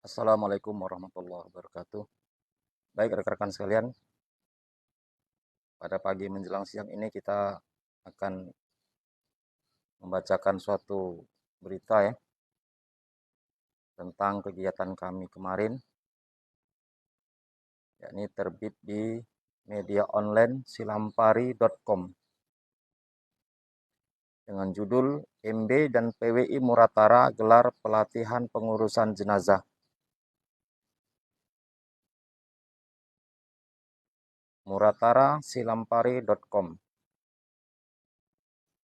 Assalamualaikum warahmatullahi wabarakatuh. Baik rekan-rekan sekalian, pada pagi menjelang siang ini kita akan membacakan suatu berita ya tentang kegiatan kami kemarin, yakni terbit di media online silampari.com dengan judul MB dan PWI Muratara gelar pelatihan pengurusan jenazah. Muratara silampari.com.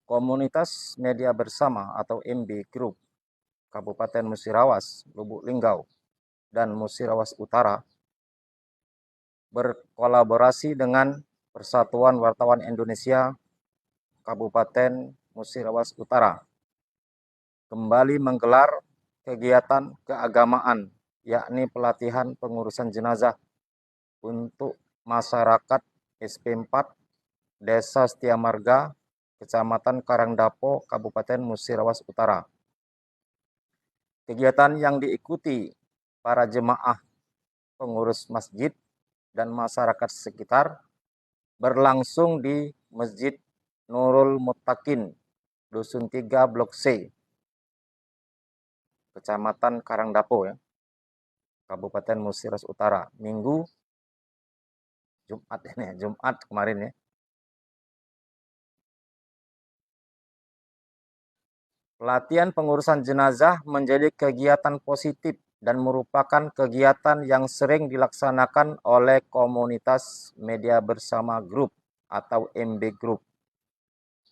Komunitas Media Bersama atau MB Group Kabupaten Musirawas, Lubuk Linggau, dan Musirawas Utara berkolaborasi dengan Persatuan Wartawan Indonesia Kabupaten Musirawas Utara kembali menggelar kegiatan keagamaan, yakni pelatihan pengurusan jenazah untuk masyarakat SP4 Desa Setiamarga, Kecamatan Karangdapo, Kabupaten Musirawas Utara. Kegiatan yang diikuti para jemaah, pengurus masjid, dan masyarakat sekitar berlangsung di Masjid Nurul Muttaqin, Dusun 3 Blok C, Kecamatan Karangdapo, ya, Kabupaten Musirawas Utara, Jumat kemarin ya. Pelatihan pengurusan jenazah menjadi kegiatan positif dan merupakan kegiatan yang sering dilaksanakan oleh komunitas Media Bersama Group atau MB Group.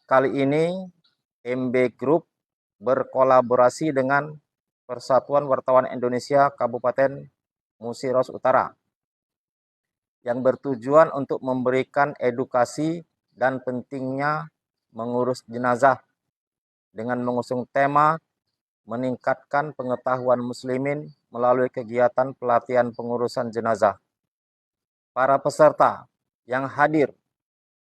Kali ini MB Group berkolaborasi dengan Persatuan Wartawan Indonesia Kabupaten Musirawas Utara yang bertujuan untuk memberikan edukasi dan pentingnya mengurus jenazah dengan mengusung tema meningkatkan pengetahuan muslimin melalui kegiatan pelatihan pengurusan jenazah. Para peserta yang hadir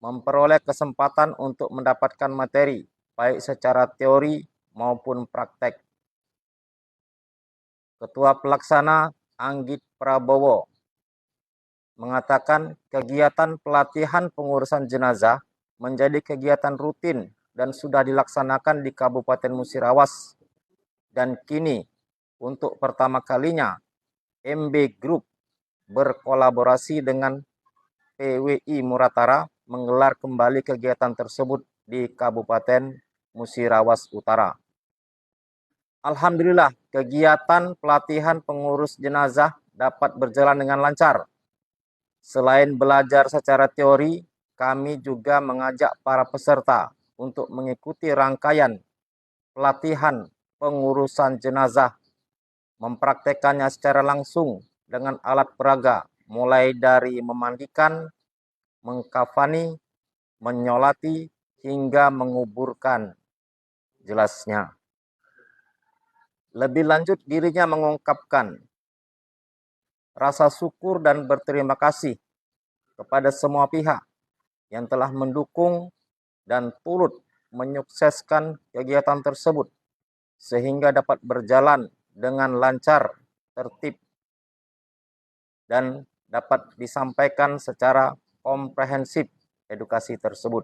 memperoleh kesempatan untuk mendapatkan materi baik secara teori maupun praktek. Ketua Pelaksana Anggit Prabowo mengatakan kegiatan pelatihan pengurusan jenazah menjadi kegiatan rutin dan sudah dilaksanakan di Kabupaten Musirawas. Dan kini untuk pertama kalinya MB Group berkolaborasi dengan PWI Muratara menggelar kembali kegiatan tersebut di Kabupaten Musirawas Utara. Alhamdulillah, kegiatan pelatihan pengurus jenazah dapat berjalan dengan lancar. Selain belajar secara teori, kami juga mengajak para peserta untuk mengikuti rangkaian pelatihan pengurusan jenazah, mempraktekannya secara langsung dengan alat peraga, mulai dari memandikan, mengkafani, menyolati, hingga menguburkan, jelasnya. Lebih lanjut, dirinya mengungkapkan rasa syukur dan berterima kasih kepada semua pihak yang telah mendukung dan turut menyukseskan kegiatan tersebut sehingga dapat berjalan dengan lancar, tertib, dan dapat disampaikan secara komprehensif edukasi tersebut.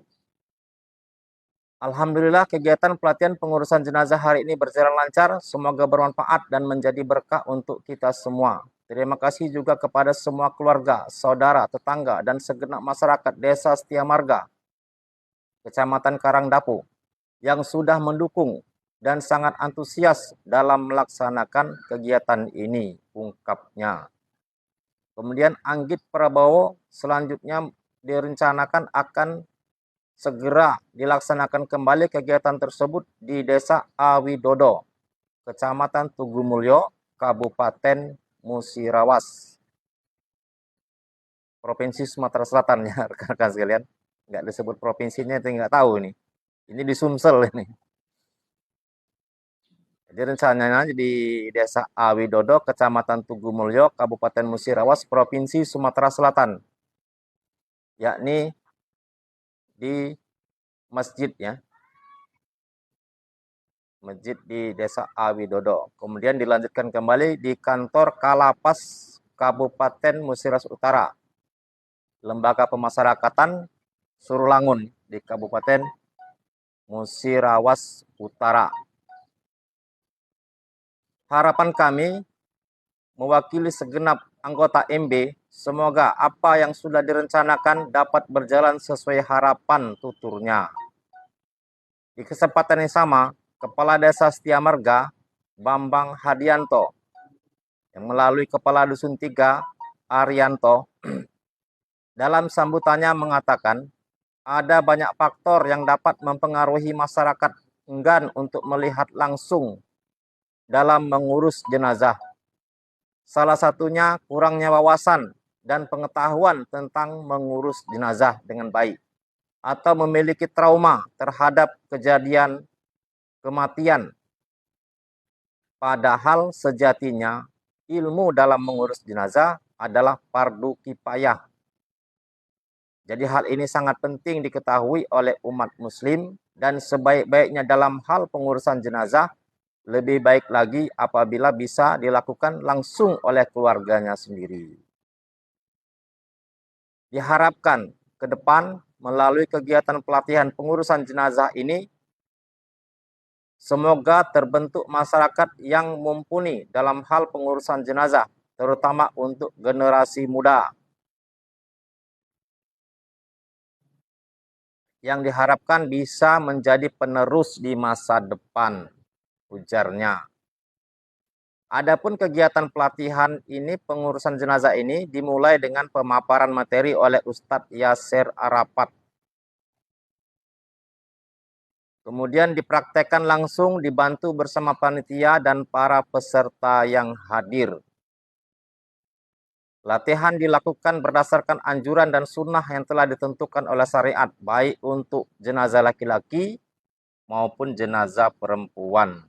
Alhamdulillah, kegiatan pelatihan pengurusan jenazah hari ini berjalan lancar. Semoga bermanfaat dan menjadi berkah untuk kita semua. Terima kasih juga kepada semua keluarga, saudara, tetangga, dan segenap masyarakat Desa Setiamarga, Kecamatan Karangdapo, yang sudah mendukung dan sangat antusias dalam melaksanakan kegiatan ini, ungkapnya. Kemudian Anggit Prabowo selanjutnya direncanakan akan segera dilaksanakan kembali kegiatan tersebut di Desa Awidodo, Kecamatan Tugumulyo, Kabupaten Musirawas, Provinsi Sumatera Selatan, ya rekan-rekan sekalian. Nggak disebut provinsinya, itu nggak tahu ini. Ini di Sumsel ini. Jadi rencananya di Desa Awidodo, Kecamatan Tugumulyo, Kabupaten Musirawas, Provinsi Sumatera Selatan, yakni di masjid, ya. masjid di Desa Awidodo. Kemudian dilanjutkan kembali di kantor Kalapas Kabupaten Musirawas Utara, Lembaga Pemasyarakatan Surulangun di Kabupaten Musirawas Utara. Harapan kami mewakili segenap anggota MB, semoga apa yang sudah direncanakan dapat berjalan sesuai harapan tuturnya. Di kesempatan yang sama, Kepala Desa Setiamarga, Bambang Hadianto, yang melalui Kepala Dusun 3, Arianto, dalam sambutannya mengatakan, ada banyak faktor yang dapat mempengaruhi masyarakat enggan untuk melihat langsung dalam mengurus jenazah. Salah satunya kurangnya wawasan dan pengetahuan tentang mengurus jenazah dengan baik, atau memiliki trauma terhadap kejadian kematian. Padahal sejatinya ilmu dalam mengurus jenazah adalah fardu kifayah. Jadi hal ini sangat penting diketahui oleh umat muslim, dan sebaik-baiknya dalam hal pengurusan jenazah, lebih baik lagi apabila bisa dilakukan langsung oleh keluarganya sendiri. Diharapkan ke depan melalui kegiatan pelatihan pengurusan jenazah ini, semoga terbentuk masyarakat yang mumpuni dalam hal pengurusan jenazah, terutama untuk generasi muda, yang diharapkan bisa menjadi penerus di masa depan, ujarnya. Adapun kegiatan pelatihan ini, pengurusan jenazah ini dimulai dengan pemaparan materi oleh Ustadz Yasir Arafat. Kemudian dipraktekkan langsung dibantu bersama panitia dan para peserta yang hadir. Latihan dilakukan berdasarkan anjuran dan sunnah yang telah ditentukan oleh syariat, baik untuk jenazah laki-laki maupun jenazah perempuan.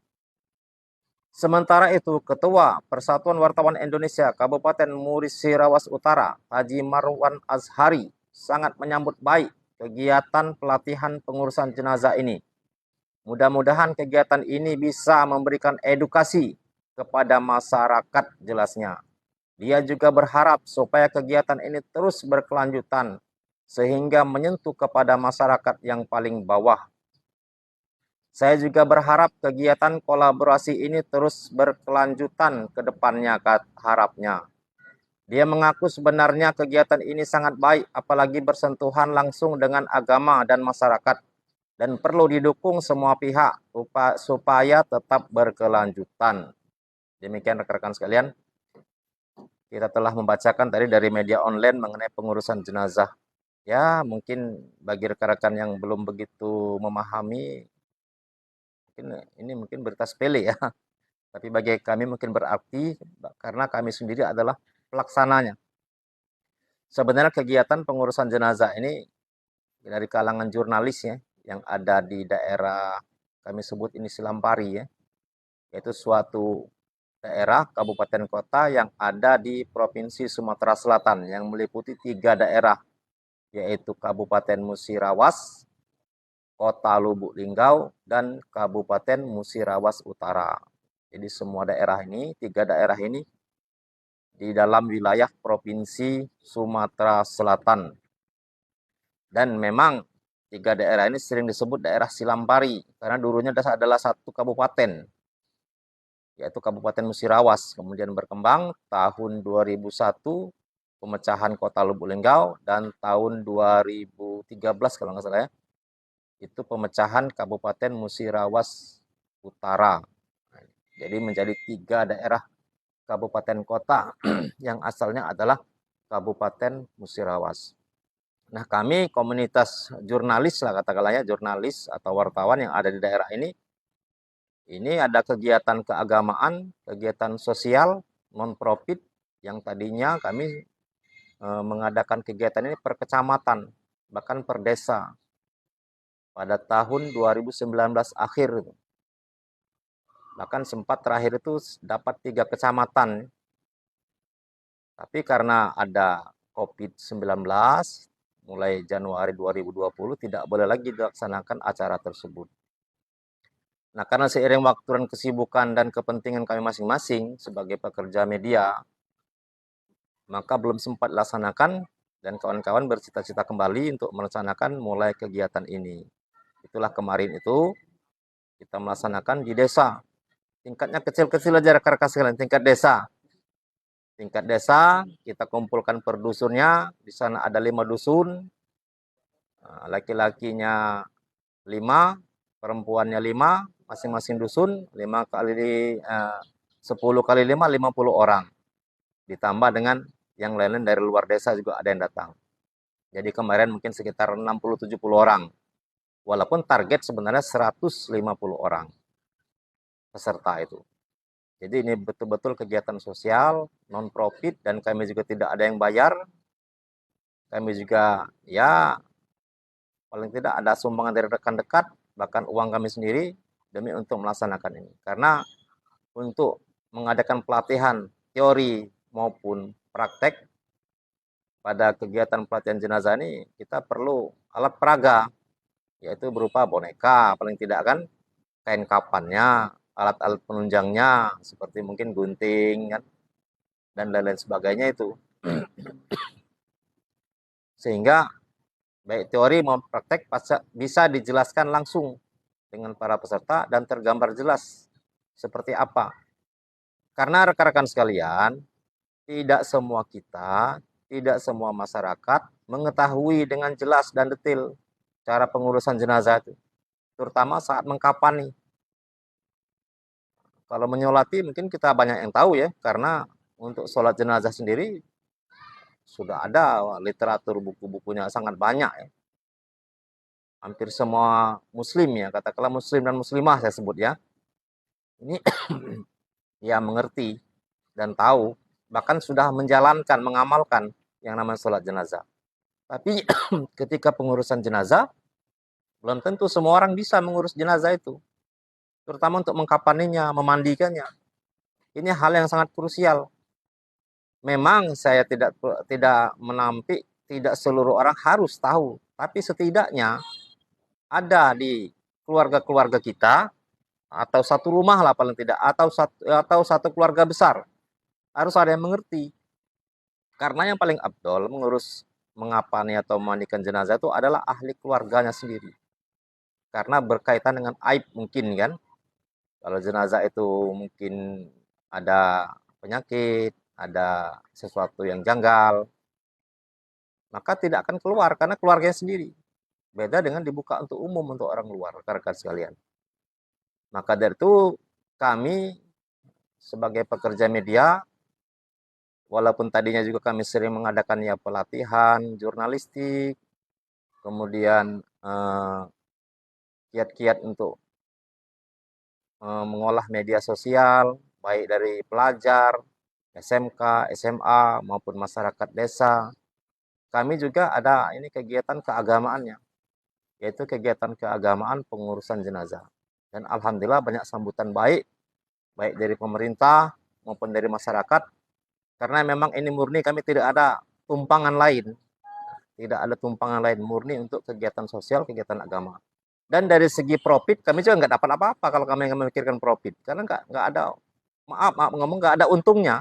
Sementara itu, Ketua Persatuan Wartawan Indonesia Kabupaten Musirawas Utara, Haji Marwan Azhari, sangat menyambut baik kegiatan pelatihan pengurusan jenazah ini. Mudah-mudahan kegiatan ini bisa memberikan edukasi kepada masyarakat, jelasnya. Dia juga berharap supaya kegiatan ini terus berkelanjutan sehingga menyentuh kepada masyarakat yang paling bawah. Saya juga berharap kegiatan kolaborasi ini terus berkelanjutan ke depannya, harapnya. Dia mengaku sebenarnya kegiatan ini sangat baik, apalagi bersentuhan langsung dengan agama dan masyarakat, dan perlu didukung semua pihak supaya tetap berkelanjutan. Demikian rekan-rekan sekalian, kita telah membacakan tadi dari media online mengenai pengurusan jenazah. Ya, mungkin bagi rekan-rekan yang belum begitu memahami, ini mungkin berita sepele ya, tapi bagi kami mungkin berarti karena kami sendiri adalah pelaksananya. Sebenarnya kegiatan pengurusan jenazah ini dari kalangan jurnalis ya, yang ada di daerah kami sebut ini Silampari ya, yaitu suatu daerah kabupaten kota yang ada di Provinsi Sumatera Selatan yang meliputi 3 daerah, yaitu Kabupaten Musirawas, Kota Lubuk Linggau, dan Kabupaten Musirawas Utara. Jadi semua daerah ini, 3 daerah ini di dalam wilayah Provinsi Sumatera Selatan. Dan memang 3 daerah ini sering disebut daerah Silampari karena dulunya adalah satu kabupaten, yaitu Kabupaten Musirawas. Kemudian berkembang tahun 2001 pemecahan Kota Lubuk Linggau, dan tahun 2013 kalau nggak salah ya, itu pemecahan Kabupaten Musirawas Utara. Jadi menjadi 3 daerah kabupaten kota yang asalnya adalah Kabupaten Musirawas. Nah, kami komunitas jurnalis lah katakanlah ya, jurnalis atau wartawan yang ada di daerah ini ada kegiatan keagamaan, kegiatan sosial, non-profit, yang tadinya kami mengadakan kegiatan ini per kecamatan, bahkan per desa. Pada tahun 2019 akhir, bahkan sempat terakhir itu dapat 3 kecamatan. Tapi karena ada COVID-19, mulai Januari 2020 tidak boleh lagi dilaksanakan acara tersebut. Nah, karena seiring waktu dan kesibukan dan kepentingan kami masing-masing sebagai pekerja media, maka belum sempat laksanakan dan kawan-kawan bercita-cita kembali untuk melaksanakan mulai kegiatan ini. Itulah kemarin itu kita melaksanakan di desa. Tingkatnya kecil-kecil aja rekan-rekan sekalian, tingkat desa. Tingkat desa, kita kumpulkan per dusunnya, di sana ada 5 dusun, laki-lakinya 5, perempuannya 5, masing-masing dusun 5 kali 10 kali 5, 50 orang. Ditambah dengan yang lain-lain dari luar desa juga ada yang datang. Jadi kemarin mungkin sekitar 60-70 orang. Walaupun target sebenarnya 150 orang peserta itu. Jadi ini betul-betul kegiatan sosial, non-profit, dan kami juga tidak ada yang bayar. Kami juga ya paling tidak ada sumbangan dari rekan dekat, bahkan uang kami sendiri demi untuk melaksanakan ini. Karena untuk mengadakan pelatihan teori maupun praktek pada kegiatan pelatihan jenazah ini kita perlu alat peraga, yaitu berupa boneka paling tidak kan, kain kapannya, alat-alat penunjangnya seperti mungkin gunting kan, dan lain-lain sebagainya itu. Sehingga baik teori maupun praktek bisa dijelaskan langsung dengan para peserta dan tergambar jelas seperti apa. Karena rekan-rekan sekalian, tidak semua kita, tidak semua masyarakat mengetahui dengan jelas dan detail cara pengurusan jenazah itu, terutama saat mengkapani. Kalau menyolati mungkin kita banyak yang tahu ya, karena untuk sholat jenazah sendiri sudah ada literatur buku-bukunya sangat banyak ya. Hampir semua muslim ya, katakanlah muslim dan muslimah saya sebut ya, ini ya mengerti dan tahu, bahkan sudah menjalankan, mengamalkan yang namanya sholat jenazah. Tapi ketika pengurusan jenazah, belum tentu semua orang bisa mengurus jenazah itu, terutama untuk mengkapaninya, memandikannya. Ini hal yang sangat krusial. Memang saya tidak menampik tidak seluruh orang harus tahu, tapi setidaknya ada di keluarga-keluarga kita atau satu rumah lah paling tidak, atau satu keluarga besar harus ada yang mengerti. Karena yang paling abdol mengurus mengapani atau memandikan jenazah itu adalah ahli keluarganya sendiri. Karena berkaitan dengan aib mungkin kan. Kalau jenazah itu mungkin ada penyakit, ada sesuatu yang janggal, maka tidak akan keluar karena keluarganya sendiri. Beda dengan dibuka untuk umum, untuk orang luar, rekan-rekan sekalian. Maka dari itu kami sebagai pekerja media, walaupun tadinya juga kami sering mengadakan ya pelatihan jurnalistik, kemudian kiat-kiat untuk mengolah media sosial, baik dari pelajar, SMK, SMA, maupun masyarakat desa. Kami juga ada ini kegiatan keagamaannya, yaitu kegiatan keagamaan pengurusan jenazah. Dan alhamdulillah banyak sambutan baik, baik dari pemerintah maupun dari masyarakat, karena memang ini murni kami tidak ada tumpangan lain, tidak ada tumpangan lain, murni untuk kegiatan sosial, kegiatan agama. Dan dari segi profit kami juga nggak dapat apa-apa kalau kami memikirkan profit, karena nggak ada, maaf ngomong, nggak ada untungnya,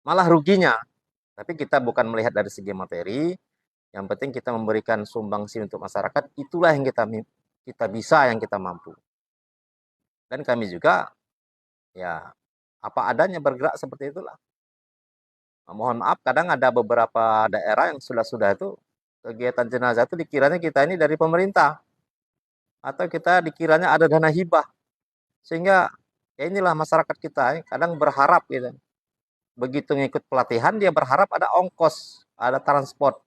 malah ruginya. Tapi kita bukan melihat dari segi materi, yang penting kita memberikan sumbangsi untuk masyarakat, itulah yang kita bisa, yang kita mampu. Dan kami juga ya apa adanya bergerak seperti itulah. Mohon maaf, kadang ada beberapa daerah yang sudah itu kegiatan jenazah itu dikiranya kita ini dari pemerintah, atau kita dikiranya ada dana hibah, sehingga ya inilah masyarakat kita kadang berharap gitu. Begitu ngikut pelatihan dia berharap ada ongkos, ada transport.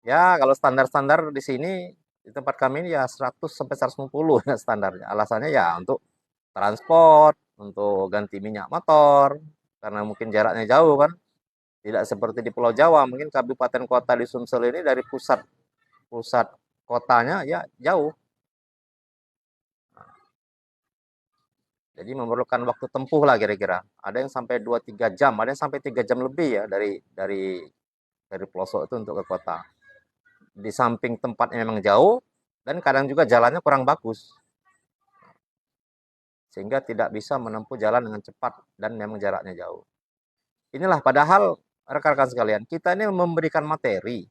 Ya kalau standar-standar di sini di tempat kami ini ya 100 sampai 150 ya standarnya. Alasannya ya untuk transport, untuk ganti minyak motor, karena mungkin jaraknya jauh kan. Tidak seperti di Pulau Jawa, mungkin kabupaten kota di Sumsel ini dari pusat pusat kotanya ya jauh. Jadi memerlukan waktu tempuh lah kira-kira. Ada yang sampai 2-3 jam, ada yang sampai 3 jam lebih ya dari pelosok itu untuk ke kota. Di samping tempatnya memang jauh, Dan kadang juga jalannya kurang bagus, sehingga tidak bisa menempuh jalan dengan cepat dan memang jaraknya jauh. Inilah padahal rekan-rekan sekalian, kita ini memberikan materi,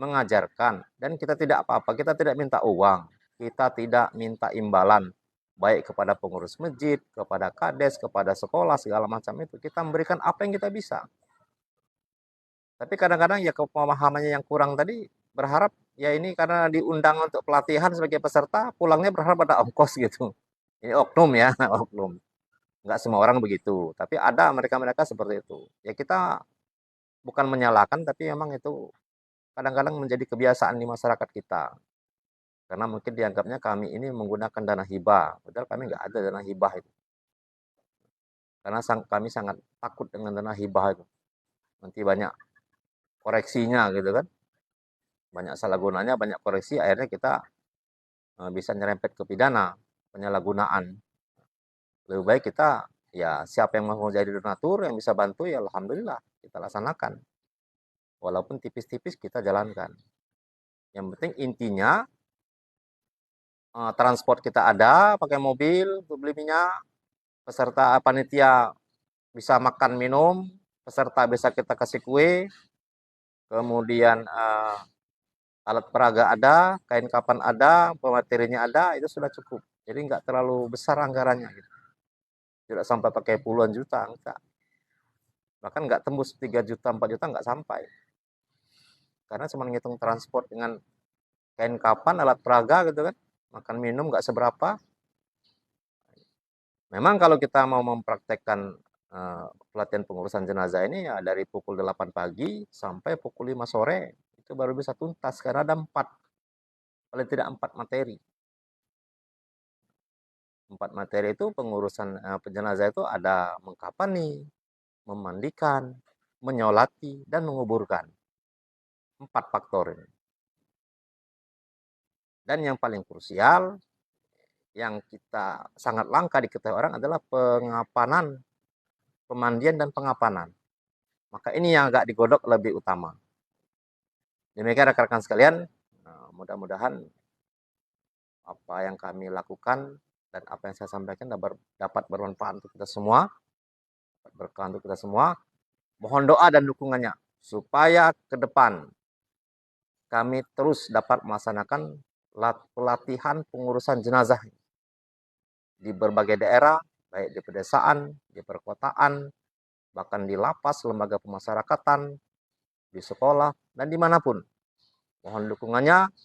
mengajarkan, dan kita tidak apa-apa, kita tidak minta uang, kita tidak minta imbalan, baik kepada pengurus masjid, kepada kades, kepada sekolah, segala macam itu. Kita memberikan apa yang kita bisa. Tapi kadang-kadang ya pemahamannya yang kurang tadi, berharap ya ini karena diundang untuk pelatihan sebagai peserta, pulangnya berharap ada ongkos gitu. Ini oknum ya, oknum. Nggak semua orang begitu, tapi ada mereka-mereka seperti itu. Ya kita bukan menyalahkan, tapi memang itu kadang-kadang menjadi kebiasaan di masyarakat kita. Karena mungkin dianggapnya kami ini menggunakan dana hibah, padahal kami nggak ada dana hibah itu. Karena kami sangat takut dengan dana hibah itu. Nanti banyak koreksinya gitu kan. Banyak salah gunanya, banyak koreksi, akhirnya kita bisa nyerempet ke pidana, penyalahgunaan. Lebih baik kita, ya siapa yang mau jadi donatur, yang bisa bantu, ya alhamdulillah, kita laksanakan. Walaupun tipis-tipis kita jalankan. Yang penting intinya, transport kita ada, pakai mobil untuk beli minyak, peserta panitia bisa makan minum, peserta bisa kita kasih kue, kemudian alat peraga ada, kain kapan ada, pematerinya ada, itu sudah cukup. Jadi nggak terlalu besar anggarannya gitu. Tidak sampai pakai puluhan juta, enggak. Bahkan nggak tembus 3 juta, 4 juta nggak sampai. Karena cuma ngitung transport dengan kain kapan, alat peraga gitu kan, makan minum nggak seberapa. Memang kalau kita mau mempraktekkan pelatihan pengurusan jenazah ini ya dari pukul 8 pagi sampai pukul 5 sore itu baru bisa tuntas karena ada 4, paling tidak 4 materi. 4 materi itu pengurusan jenazah itu ada mengkafani, memandikan, menyolati, dan menguburkan. 4 faktor ini. Dan yang paling krusial, yang kita sangat langka diketahui orang adalah pengapanan, pemandian dan pengapanan. Maka ini yang agak digodok lebih utama. Demikian rekan-rekan sekalian, mudah-mudahan apa yang kami lakukan dan apa yang saya sampaikan dapat bermanfaat untuk kita semua, berkah untuk kita semua. Mohon doa dan dukungannya supaya ke depan kami terus dapat melaksanakan pelatihan pengurusan jenazah di berbagai daerah, baik di pedesaan, di perkotaan, bahkan di lapas, lembaga pemasyarakatan, di sekolah, dan dimanapun. Mohon dukungannya.